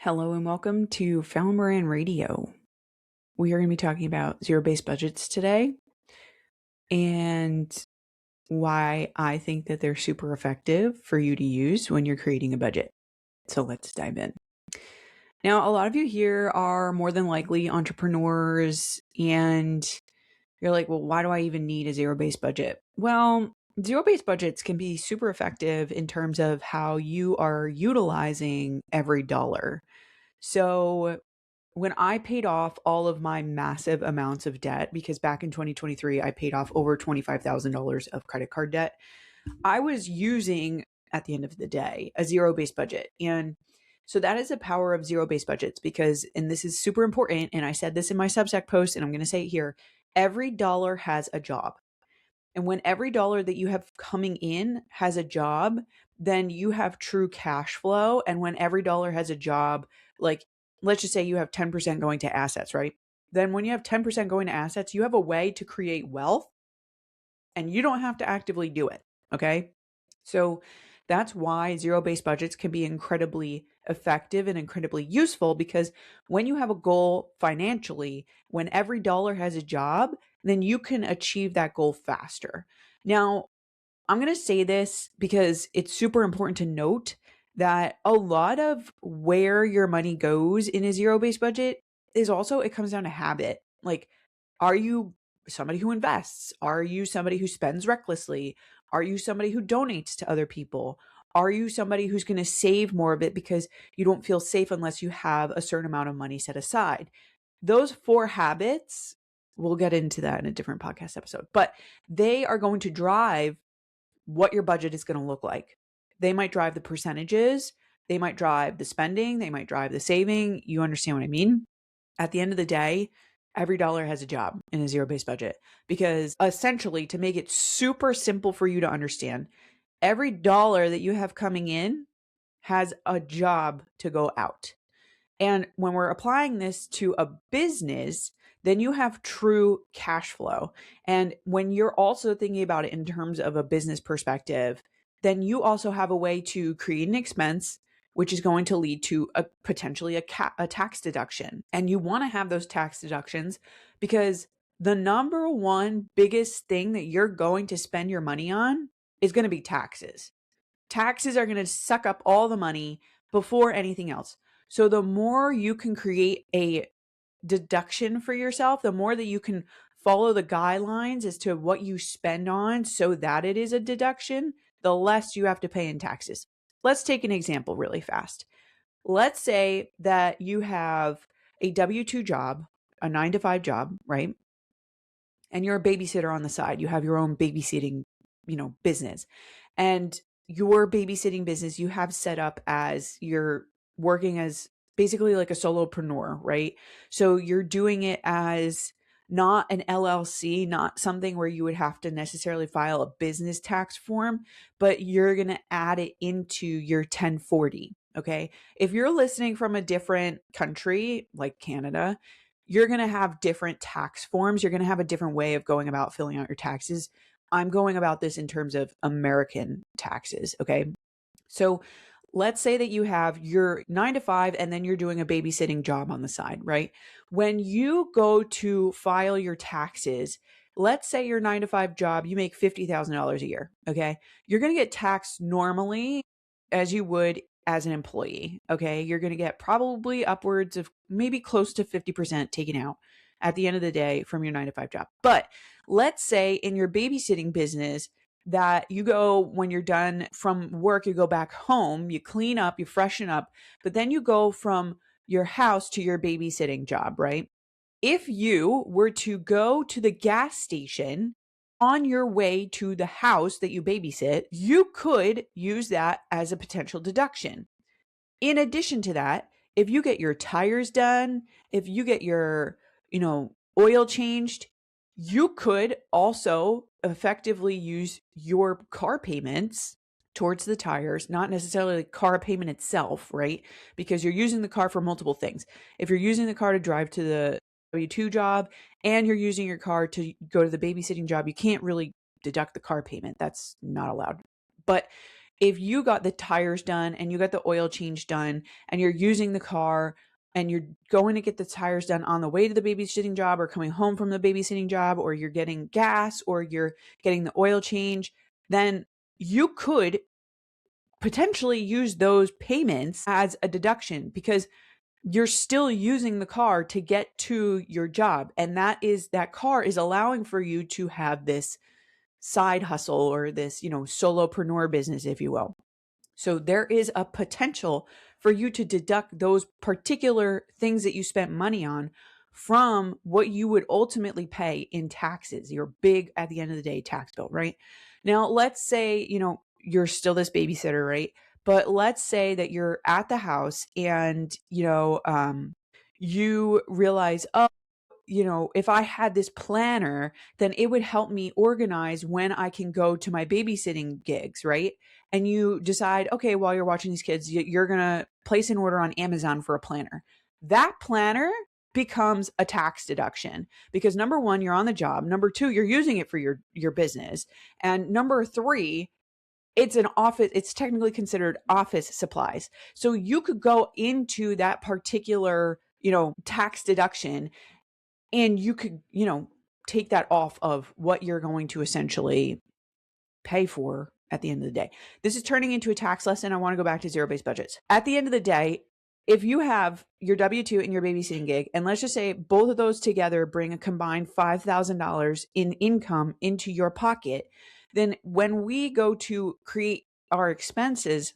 Hello and welcome to Fallon Moran Radio. We are going to be talking about zero-based budgets today and why I think that they're super effective for you to use when you're creating a budget. So let's dive in. Now, a lot of you here are more than likely entrepreneurs and you're like, well, why do I even need a zero-based budget? Well, zero-based budgets can be super effective in terms of how you are utilizing every dollar. So when I paid off all of my massive amounts of debt, because back in 2023, I paid off over $25,000 of credit card debt, I was using, at the end of the day, a zero based budget. And so that is the power of zero based budgets because, and this is super important, and I said this in my Substack post, and I'm going to say it here, every dollar has a job. And when every dollar that you have coming in has a job, then you have true cash flow. And when every dollar has a job, like let's just say you have 10% going to assets, right? Then when you have 10% going to assets, you have a way to create wealth and you don't have to actively do it. Okay. So that's why zero based budgets can be incredibly effective and incredibly useful because when you have a goal financially, when every dollar has a job, then you can achieve that goal faster. Now, I'm going to say this because it's super important to note that a lot of where your money goes in a zero based budget is also, it comes down to habit. Like, are you somebody who invests? Are you somebody who spends recklessly? Are you somebody who donates to other people? Are you somebody who's going to save more of it because you don't feel safe unless you have a certain amount of money set aside? Those four habits, we'll get into that in a different podcast episode, but they are going to drive what your budget is going to look like. They might drive the percentages, they might drive the spending, they might drive the saving. You understand what I mean? At the end of the day, every dollar has a job in a zero based budget because essentially, to make it super simple for you to understand, every dollar that you have coming in has a job to go out. And when we're applying this to a business, then you have true cash flow. And when you're also thinking about it in terms of a business perspective, then you also have a way to create an expense, which is going to lead to a potentially a tax deduction. And you want to have those tax deductions because the number one biggest thing that you're going to spend your money on is going to be taxes. Taxes are going to suck up all the money before anything else. So the more you can create a deduction for yourself, the more that you can follow the guidelines as to what you spend on so that it is a deduction, the less you have to pay in taxes. Let's take an example really fast. Let's say that you have a W-2 job, a 9 to 5 job, right? And you're a babysitter on the side. You have your own babysitting, business. And your babysitting business you have set up as you're working as basically like a solopreneur, right? So you're doing it as not an LLC, not something where you would have to necessarily file a business tax form, but you're going to add it into your 1040. Okay. If you're listening from a different country like Canada, you're going to have different tax forms. You're going to have a different way of going about filling out your taxes. I'm going about this in terms of American taxes. Okay. So let's say that you have your 9 to 5 and then you're doing a babysitting job on the side, right? When you go to file your taxes, let's say your 9 to 5 job, you make $50,000 a year. Okay. You're going to get taxed normally as you would as an employee. Okay. You're going to get probably upwards of maybe close to 50% taken out at the end of the day from your 9 to 5 job. But let's say in your babysitting business, that you go when you're done from work, you go back home, you clean up, you freshen up, but then you go from your house to your babysitting job, right? If you were to go to the gas station on your way to the house that you babysit, you could use that as a potential deduction. In addition to that, if you get your tires done, if you get your, oil changed, you could also effectively use your car payments towards the tires, not necessarily the car payment itself, right? Because you're using the car for multiple things. If you're using the car to drive to the W-2 job and you're using your car to go to the babysitting job, you can't really deduct the car payment. That's not allowed. But if you got the tires done and you got the oil change done and you're using the car and you're going to get the tires done on the way to the babysitting job or coming home from the babysitting job, or you're getting gas or you're getting the oil change, then you could potentially use those payments as a deduction because you're still using the car to get to your job. And that car is allowing for you to have this side hustle or this, solopreneur business, if you will. So there is a potential for you to deduct those particular things that you spent money on from what you would ultimately pay in taxes, your big, at the end of the day, tax bill, right? Now, let's say, you're still this babysitter, right? But let's say that you're at the house and, you realize, oh, if I had this planner, then it would help me organize when I can go to my babysitting gigs, right? And you decide, okay, while you're watching these kids, you're going to place an order on Amazon for a planner. That planner becomes a tax deduction because number one, you're on the job. Number two, you're using it for your business. And number three, it's technically considered office supplies. So you could go into that particular, tax deduction, and you could, take that off of what you're going to essentially pay for at the end of the day. This is turning into a tax lesson. I want to go back to zero-based budgets. At the end of the day, if you have your W-2 and your babysitting gig, and let's just say both of those together bring a combined $5,000 in income into your pocket, then when we go to create our expenses,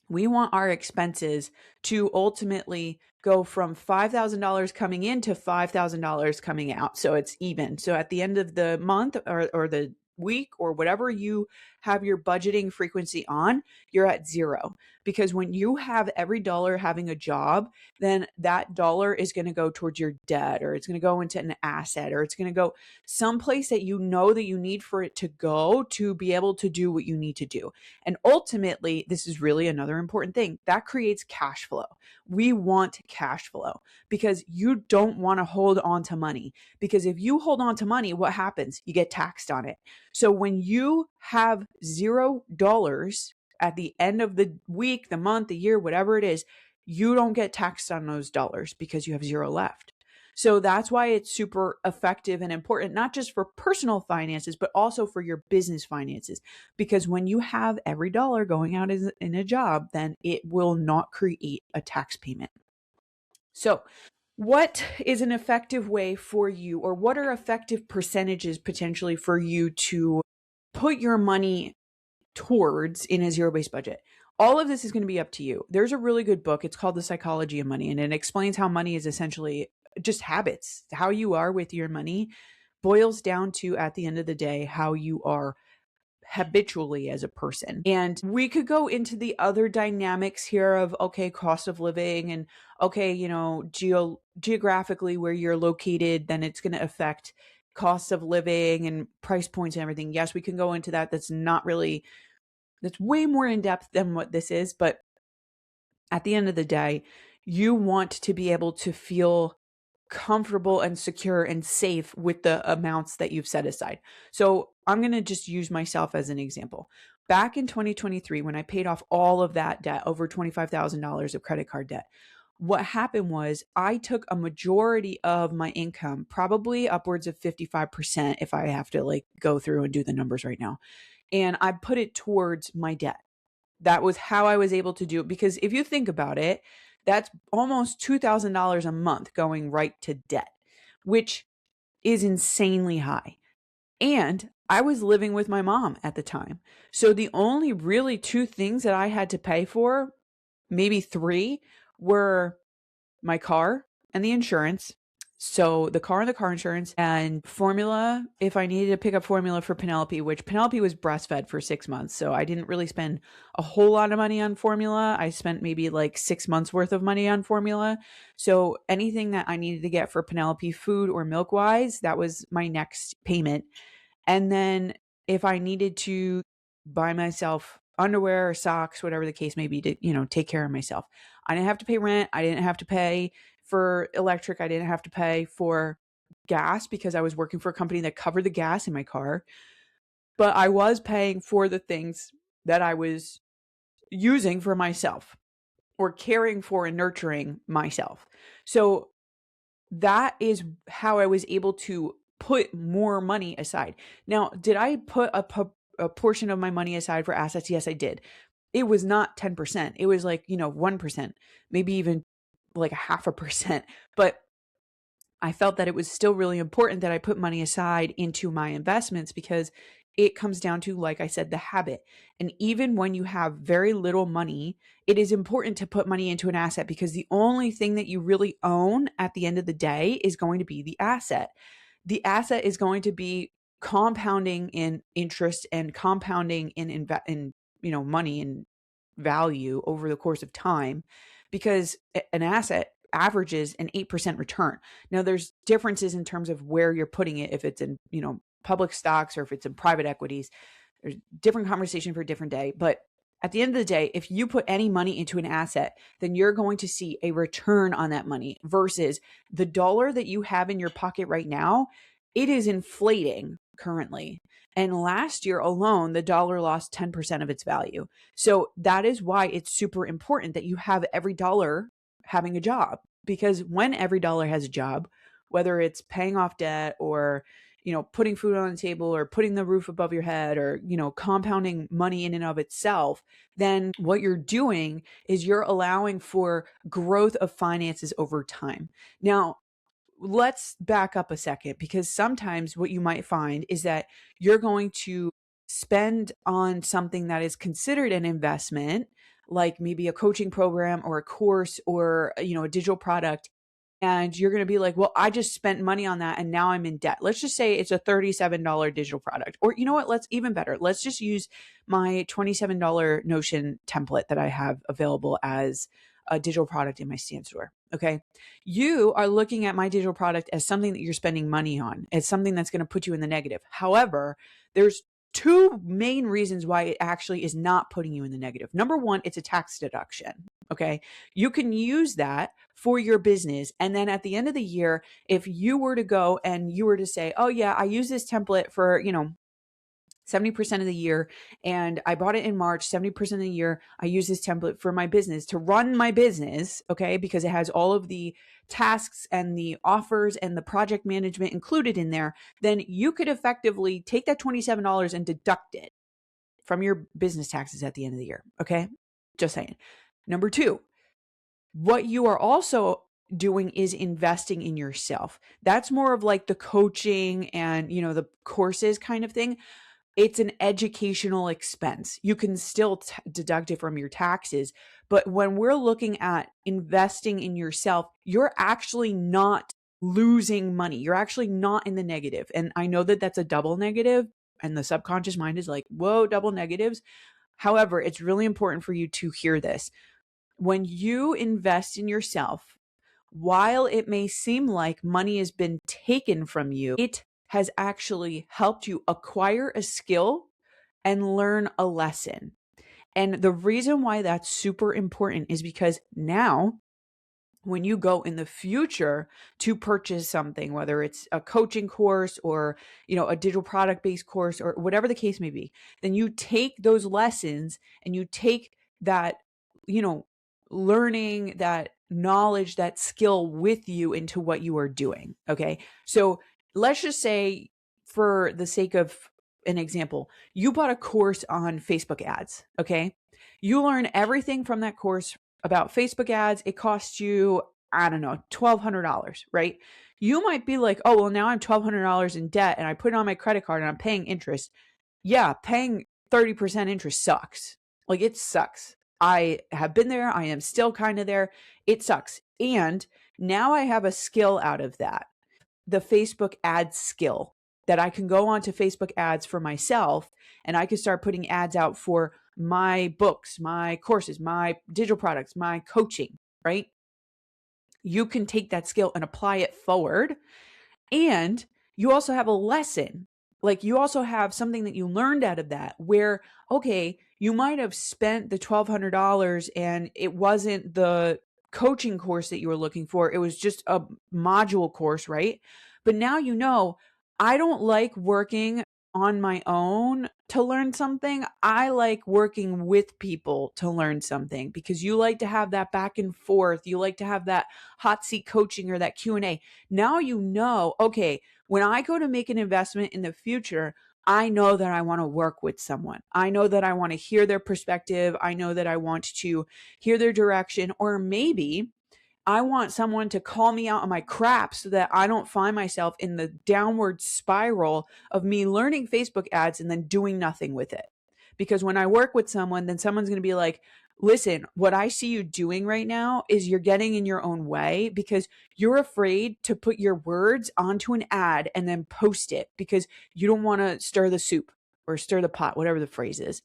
we want our expenses to ultimately go from $5,000 coming in to $5,000 coming out. So it's even. So at the end of the month or the week or whatever you have your budgeting frequency on, you're at zero. Because when you have every dollar having a job, then that dollar is going to go towards your debt, or it's going to go into an asset, or it's going to go someplace that you know that you need for it to go to be able to do what you need to do. And ultimately, this is really another important thing that creates cash flow. We want cash flow because you don't want to hold on to money. Because if you hold on to money, what happens? You get taxed on it. So when you have $0 at the end of the week, the month, the year, whatever it is, you don't get taxed on those dollars because you have zero left. So that's why it's super effective and important, not just for personal finances, but also for your business finances. Because when you have every dollar going out in a job, then it will not create a tax payment. So what is an effective way for you, or what are effective percentages potentially for you to put your money towards in a zero-based budget? All of this is going to be up to you. There's a really good book. It's called The Psychology of Money, and it explains how money is essentially just habits. How you are with your money boils down to, at the end of the day, how you are habitually as a person. And we could go into the other dynamics here of, okay, cost of living, and okay, geographically where you're located, then it's going to affect cost of living and price points and everything. Yes, we can go into that. That's way more in depth than what this is. But at the end of the day, you want to be able to feel comfortable and secure and safe with the amounts that you've set aside. So I'm going to just use myself as an example. Back in 2023, when I paid off all of that debt, over $25,000 of credit card debt, what happened was I took a majority of my income, probably upwards of 55%, if I have to go through and do the numbers right now, and I put it towards my debt. That was how I was able to do it. Because if you think about it, that's almost $2,000 a month going right to debt, which is insanely high. And I was living with my mom at the time. So the only really two things that I had to pay for, maybe three, were my car and the insurance. So the car and the car insurance, and formula, if I needed to pick up formula for Penelope, which Penelope was breastfed for 6 months. So I didn't really spend a whole lot of money on formula. I spent maybe 6 months worth of money on formula. So anything that I needed to get for Penelope, food or milk wise, that was my next payment. And then if I needed to buy myself underwear or socks, whatever the case may be, to, take care of myself, I didn't have to pay rent. I didn't have to pay for electric. I didn't have to pay for gas because I was working for a company that covered the gas in my car. But I was paying for the things that I was using for myself or caring for and nurturing myself. So that is how I was able to put more money aside. Now, did I put a portion of my money aside for assets? Yes, I did. It was not 10%. It was like, 1%, maybe even like a half a percent. But I felt that it was still really important that I put money aside into my investments because it comes down to, like I said, the habit. And even when you have very little money, it is important to put money into an asset because the only thing that you really own at the end of the day is going to be the asset. The asset is going to be compounding in interest and compounding in money and value over the course of time because an asset averages an 8% return. Now there's differences in terms of where you're putting it, if it's in, public stocks or if it's in private equities. There's different conversation for a different day. But at the end of the day, if you put any money into an asset, then you're going to see a return on that money versus the dollar that you have in your pocket right now. It is inflating currently. And last year alone, the dollar lost 10% of its value. So that is why it's super important that you have every dollar having a job, because when every dollar has a job, whether it's paying off debt or, putting food on the table or putting the roof above your head or, compounding money in and of itself, then what you're doing is you're allowing for growth of finances over time. Now, let's back up a second, because sometimes what you might find is that you're going to spend on something that is considered an investment, like maybe a coaching program or a course or, a digital product. And you're going to be like, well, I just spent money on that and now I'm in debt. Let's just say it's a $37 digital product. Or you know what? Let's even better. Let's just use my $27 Notion template that I have available as a digital product in my Stand store. Okay. You are looking at my digital product as something that you're spending money on, as something that's going to put you in the negative. However, there's two main reasons why it actually is not putting you in the negative. Number one, it's a tax deduction. Okay. You can use that for your business. And then at the end of the year, if you were to go and you were to say, oh yeah, I use this template for, 70% of the year, and I bought it in March, 70% of the year, I use this template for my business to run my business, okay, because it has all of the tasks and the offers and the project management included in there, then you could effectively take that $27 and deduct it from your business taxes at the end of the year, okay? Just saying. Number two, what you are also doing is investing in yourself. That's more of like the coaching and, the courses kind of thing. It's an educational expense. You can still deduct it from your taxes. But when we're looking at investing in yourself, you're actually not losing money. You're actually not in the negative. And I know that that's a double negative, and the subconscious mind is like, whoa, double negatives. However, it's really important for you to hear this. When you invest in yourself, while it may seem like money has been taken from you, it has actually helped you acquire a skill and learn a lesson. And the reason why that's super important is because now, when you go in the future to purchase something, whether it's a coaching course or, a digital product based course or whatever the case may be, then you take those lessons and you take that, learning, that knowledge, that skill with you into what you are doing. Okay. So let's just say, for the sake of an example, you bought a course on Facebook ads. Okay. You learn everything from that course about Facebook ads. It costs you, I don't know, $1,200, right? You might be like, oh, well, now I'm $1,200 in debt and I put it on my credit card and I'm paying interest. Yeah, paying 30% interest sucks. Like, it sucks. I have been there. I am still kind of there. It sucks. And now I have a skill out of that, the Facebook ads skill, that I can go onto Facebook ads for myself and I can start putting ads out for my books, my courses, my digital products, my coaching, right? You can take that skill and apply it forward. And you also have a lesson. Like, you also have something that you learned out of that where, okay, you might have spent the $1,200 and it wasn't the coaching course that you were looking for. It was just a module course, right? But now I don't like working on my own to learn something. I like working with people to learn something because you like to have that back and forth. You like to have that hot seat coaching or that Q&A. Now you know, okay, when I go to make an investment in the future, I know that I want to work with someone. I know that I want to hear their perspective. I know that I want to hear their direction, or maybe I want someone to call me out on my crap so that I don't find myself in the downward spiral of me learning Facebook ads and then doing nothing with it. Because when I work with someone, then someone's going to be like, listen, what I see you doing right now is you're getting in your own way because you're afraid to put your words onto an ad and then post it because you don't want to stir the soup or stir the pot, whatever the phrase is.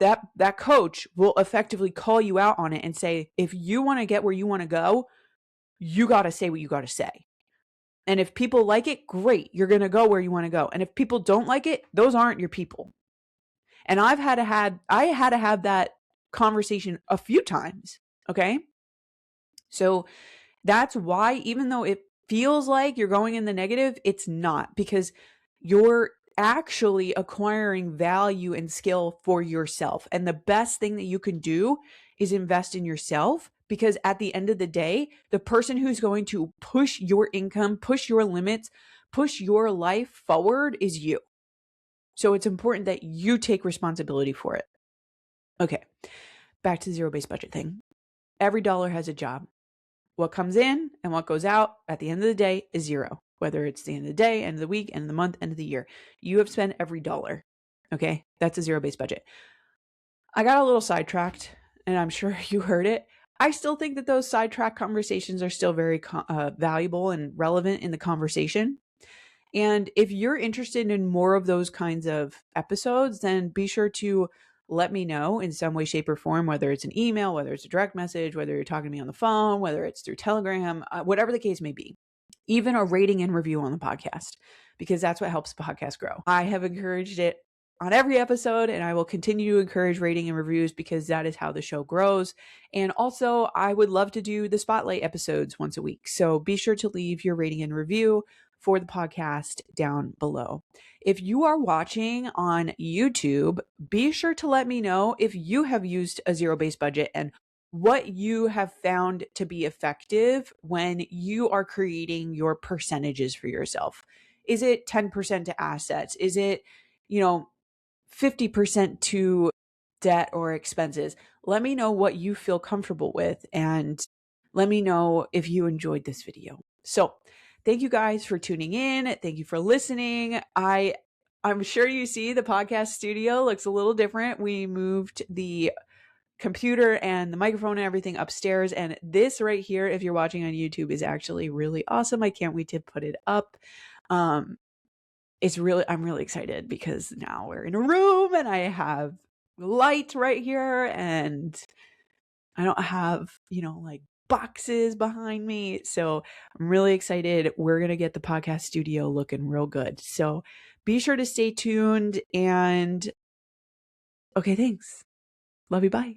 That coach will effectively call you out on it and say, if you want to get where you want to go, you got to say what you got to say. And if people like it, great, you're going to go where you want to go. And if people don't like it, those aren't your people. And I had to have that conversation a few times. Okay. So that's why, even though it feels like you're going in the negative, it's not, because you're actually acquiring value and skill for yourself. And the best thing that you can do is invest in yourself, because at the end of the day, the person who's going to push your income, push your limits, push your life forward is you. So it's important that you take responsibility for it. Okay, back to the zero-based budget thing. Every dollar has a job. What comes in and what goes out at the end of the day is zero, whether it's the end of the day, end of the week, end of the month, end of the year. You have spent every dollar. Okay, that's a zero-based budget. I got a little sidetracked, and I'm sure you heard it. I still think that those sidetrack conversations are still very valuable and relevant in the conversation. And if you're interested in more of those kinds of episodes, then be sure to let me know in some way, shape, or form, whether it's an email, whether it's a direct message, whether you're talking to me on the phone, whether it's through Telegram, whatever the case may be. Even a rating and review on the podcast, because that's what helps the podcast grow. I have encouraged it on every episode, and I will continue to encourage rating and reviews because that is how the show grows. And also, I would love to do the spotlight episodes once a week. So be sure to leave your rating and review for the podcast down below. If you are watching on YouTube, be sure to let me know if you have used a zero-based budget and what you have found to be effective when you are creating your percentages for yourself. Is it 10% to assets? Is it, 50% to debt or expenses? Let me know what you feel comfortable with, and let me know if you enjoyed this video. So thank you guys for tuning in. Thank you for listening. I'm sure you see the podcast studio looks a little different. We moved the computer and the microphone and everything upstairs. And this right here, if you're watching on YouTube, is actually really awesome. I can't wait to put it up. I'm really excited because now we're in a room and I have light right here and I don't have, like boxes behind me. So I'm really excited. We're going to get the podcast studio looking real good. So be sure to stay tuned, and okay, thanks. Love you. Bye.